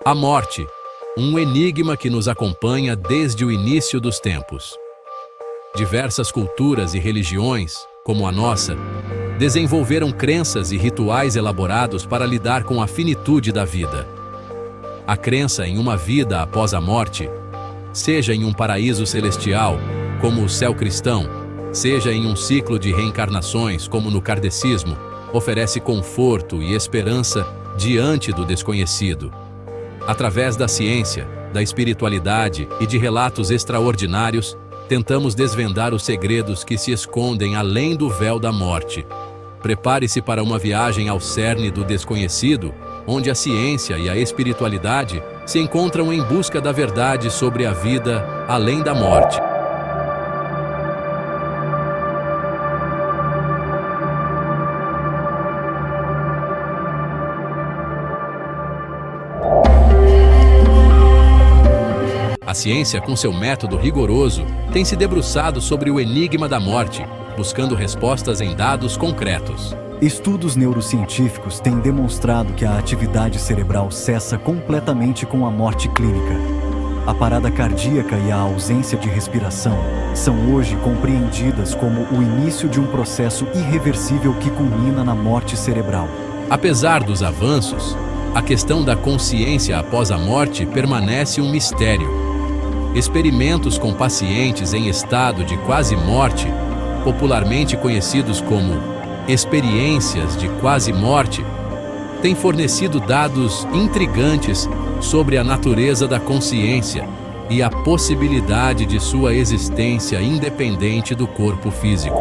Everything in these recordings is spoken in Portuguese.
A morte, um enigma que nos acompanha desde o início dos tempos. Diversas culturas e religiões, como a nossa, desenvolveram crenças e rituais elaborados para lidar com a finitude da vida. A crença em uma vida após a morte, seja em um paraíso celestial, como o céu cristão, seja em um ciclo de reencarnações, como no kardecismo, oferece conforto e esperança diante do desconhecido. Através da ciência, da espiritualidade e de relatos extraordinários, tentamos desvendar os segredos que se escondem além do véu da morte. Prepare-se para uma viagem ao cerne do desconhecido, onde a ciência e a espiritualidade se encontram em busca da verdade sobre a vida além da morte. A ciência, com seu método rigoroso, tem se debruçado sobre o enigma da morte, buscando respostas em dados concretos. Estudos neurocientíficos têm demonstrado que a atividade cerebral cessa completamente com a morte clínica. A parada cardíaca e a ausência de respiração são hoje compreendidas como o início de um processo irreversível que culmina na morte cerebral. Apesar dos avanços, a questão da consciência após a morte permanece um mistério. Experimentos com pacientes em estado de quase morte, popularmente conhecidos como experiências de quase morte, têm fornecido dados intrigantes sobre a natureza da consciência e a possibilidade de sua existência independente do corpo físico.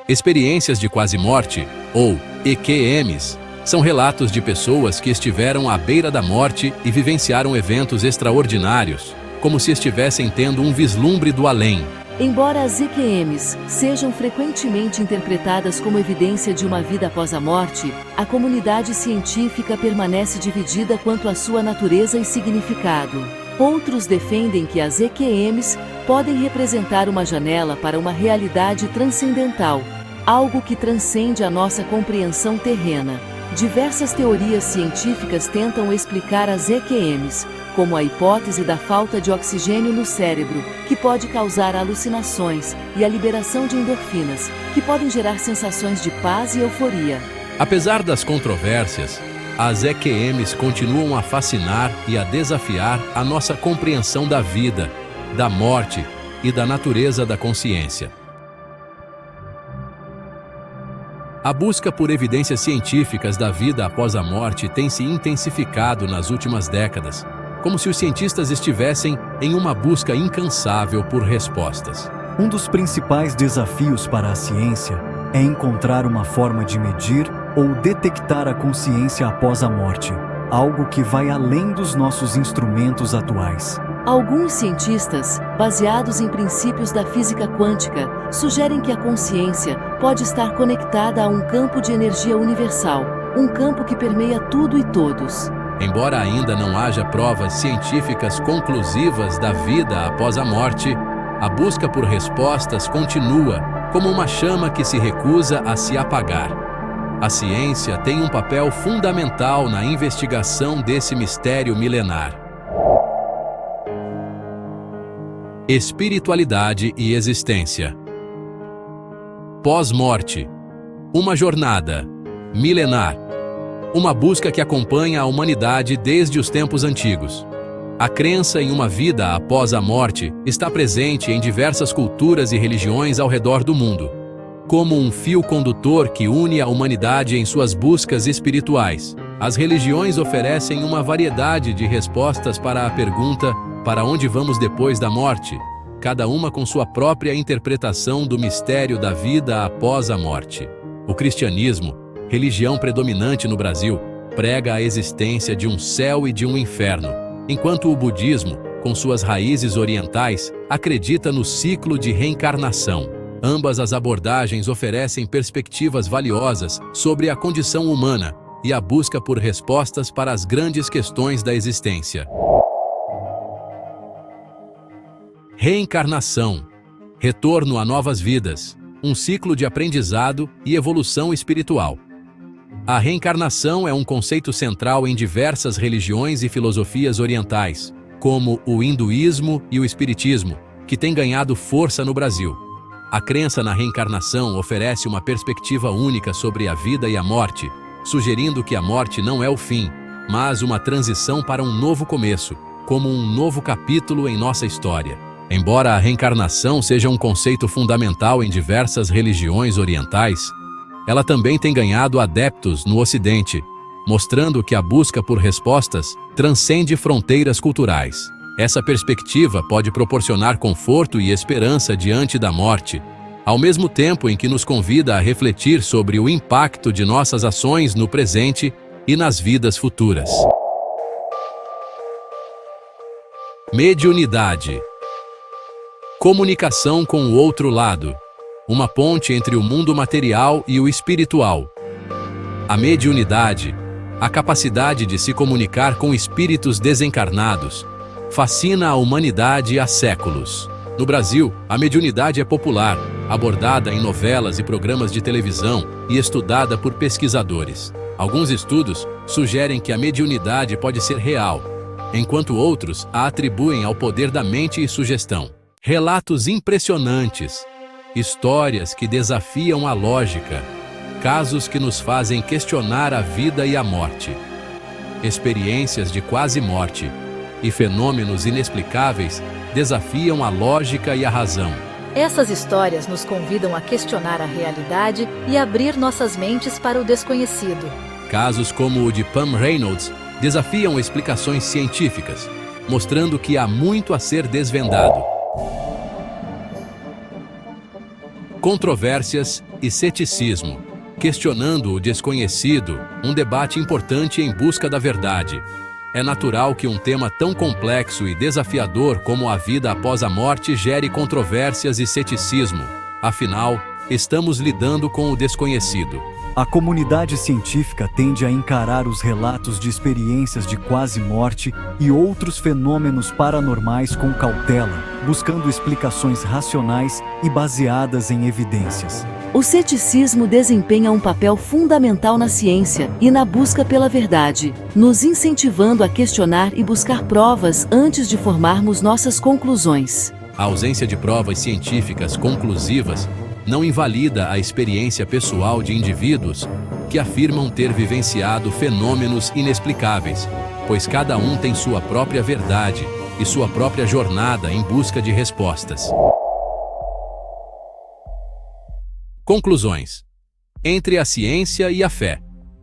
Experiências de quase morte, ou EQMs, são relatos de pessoas que estiveram à beira da morte e vivenciaram eventos extraordinários, como se estivessem tendo um vislumbre do além. Embora as EQMs sejam frequentemente interpretadas como evidência de uma vida após a morte, a comunidade científica permanece dividida quanto à sua natureza e significado. Outros defendem que as EQMs podem representar uma janela para uma realidade transcendental, algo que transcende a nossa compreensão terrena. Diversas teorias científicas tentam explicar as EQMs, como a hipótese da falta de oxigênio no cérebro, que pode causar alucinações, e a liberação de endorfinas, que podem gerar sensações de paz e euforia. Apesar das controvérsias, as EQMs continuam a fascinar e a desafiar a nossa compreensão da vida, da morte e da natureza da consciência. A busca por evidências científicas da vida após a morte tem se intensificado nas últimas décadas, como se os cientistas estivessem em uma busca incansável por respostas. Um dos principais desafios para a ciência é encontrar uma forma de medir ou detectar a consciência após a morte, algo que vai além dos nossos instrumentos atuais. Alguns cientistas, baseados em princípios da física quântica, sugerem que a consciência pode estar conectada a um campo de energia universal, um campo que permeia tudo e todos. Embora ainda não haja provas científicas conclusivas da vida após a morte, a busca por respostas continua como uma chama que se recusa a se apagar. A ciência tem um papel fundamental na investigação desse mistério milenar. Espiritualidade e existência. Pós-morte. Uma jornada milenar. Uma busca que acompanha a humanidade desde os tempos antigos. A crença em uma vida após a morte está presente em diversas culturas e religiões ao redor do mundo, como um fio condutor que une a humanidade em suas buscas espirituais. As religiões oferecem uma variedade de respostas para a pergunta: para onde vamos depois da morte? Cada uma com sua própria interpretação do mistério da vida após a morte. O cristianismo, religião predominante no Brasil, prega a existência de um céu e de um inferno, enquanto o budismo, com suas raízes orientais, acredita no ciclo de reencarnação. Ambas as abordagens oferecem perspectivas valiosas sobre a condição humana e a busca por respostas para as grandes questões da existência. Reencarnação, retorno a novas vidas, um ciclo de aprendizado e evolução espiritual. A reencarnação é um conceito central em diversas religiões e filosofias orientais, como o hinduísmo e o espiritismo, que têm ganhado força no Brasil. A crença na reencarnação oferece uma perspectiva única sobre a vida e a morte, sugerindo que a morte não é o fim, mas uma transição para um novo começo, como um novo capítulo em nossa história. Embora a reencarnação seja um conceito fundamental em diversas religiões orientais, ela também tem ganhado adeptos no Ocidente, mostrando que a busca por respostas transcende fronteiras culturais. Essa perspectiva pode proporcionar conforto e esperança diante da morte, ao mesmo tempo em que nos convida a refletir sobre o impacto de nossas ações no presente e nas vidas futuras. Mediunidade. Comunicação com o outro lado. Uma ponte entre o mundo material e o espiritual. A mediunidade, a capacidade de se comunicar com espíritos desencarnados, fascina a humanidade há séculos. No Brasil, a mediunidade é popular, abordada em novelas e programas de televisão e estudada por pesquisadores. Alguns estudos sugerem que a mediunidade pode ser real, enquanto outros a atribuem ao poder da mente e sugestão. Relatos impressionantes, histórias que desafiam a lógica, casos que nos fazem questionar a vida e a morte, experiências de quase morte e fenômenos inexplicáveis desafiam a lógica e a razão. Essas histórias nos convidam a questionar a realidade e abrir nossas mentes para o desconhecido. Casos como o de Pam Reynolds desafiam explicações científicas, mostrando que há muito a ser desvendado. Controvérsias e ceticismo. Questionando o desconhecido, um debate importante em busca da verdade. É natural que um tema tão complexo e desafiador como a vida após a morte gere controvérsias e ceticismo. Afinal, estamos lidando com o desconhecido. A comunidade científica tende a encarar os relatos de experiências de quase morte e outros fenômenos paranormais com cautela, buscando explicações racionais e baseadas em evidências. O ceticismo desempenha um papel fundamental na ciência e na busca pela verdade, nos incentivando a questionar e buscar provas antes de formarmos nossas conclusões. A ausência de provas científicas conclusivas não invalida a experiência pessoal de indivíduos que afirmam ter vivenciado fenômenos inexplicáveis, pois cada um tem sua própria verdade e sua própria jornada em busca de respostas. Conclusões. Entre a ciência e a fé.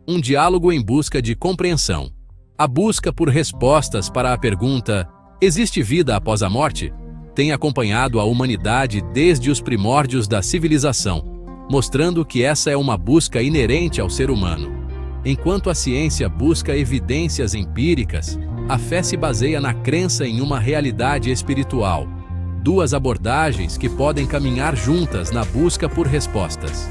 Um diálogo em busca de compreensão. A busca por respostas para a pergunta: existe vida após a morte? Tem acompanhado a humanidade desde os primórdios da civilização, mostrando que essa é uma busca inerente ao ser humano. Enquanto a ciência busca evidências empíricas, a fé se baseia na crença em uma realidade espiritual. Duas abordagens que podem caminhar juntas na busca por respostas.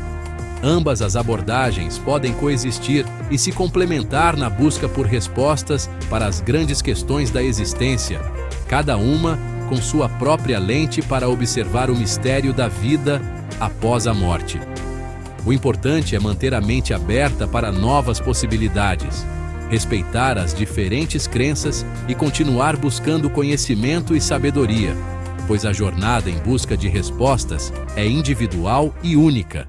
Ambas as abordagens podem coexistir e se complementar na busca por respostas para as grandes questões da existência, cada uma com sua própria lente para observar o mistério da vida após a morte. O importante é manter a mente aberta para novas possibilidades, respeitar as diferentes crenças e continuar buscando conhecimento e sabedoria, pois a jornada em busca de respostas é individual e única.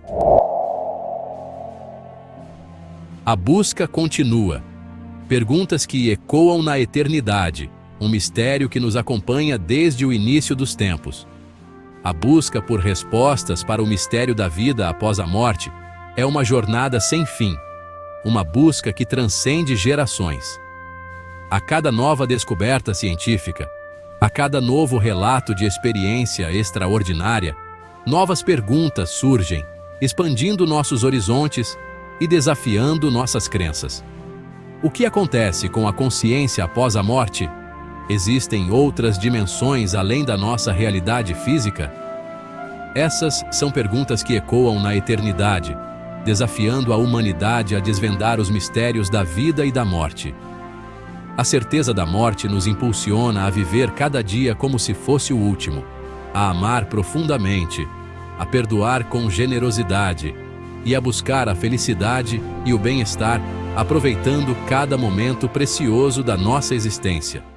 A busca continua. Perguntas que ecoam na eternidade, um mistério que nos acompanha desde o início dos tempos. A busca por respostas para o mistério da vida após a morte é uma jornada sem fim, uma busca que transcende gerações. A cada nova descoberta científica, a cada novo relato de experiência extraordinária, novas perguntas surgem, expandindo nossos horizontes e desafiando nossas crenças. O que acontece com a consciência após a morte? Existem outras dimensões além da nossa realidade física? Essas são perguntas que ecoam na eternidade, desafiando a humanidade a desvendar os mistérios da vida e da morte. A certeza da morte nos impulsiona a viver cada dia como se fosse o último, a amar profundamente, a perdoar com generosidade e a buscar a felicidade e o bem-estar, aproveitando cada momento precioso da nossa existência.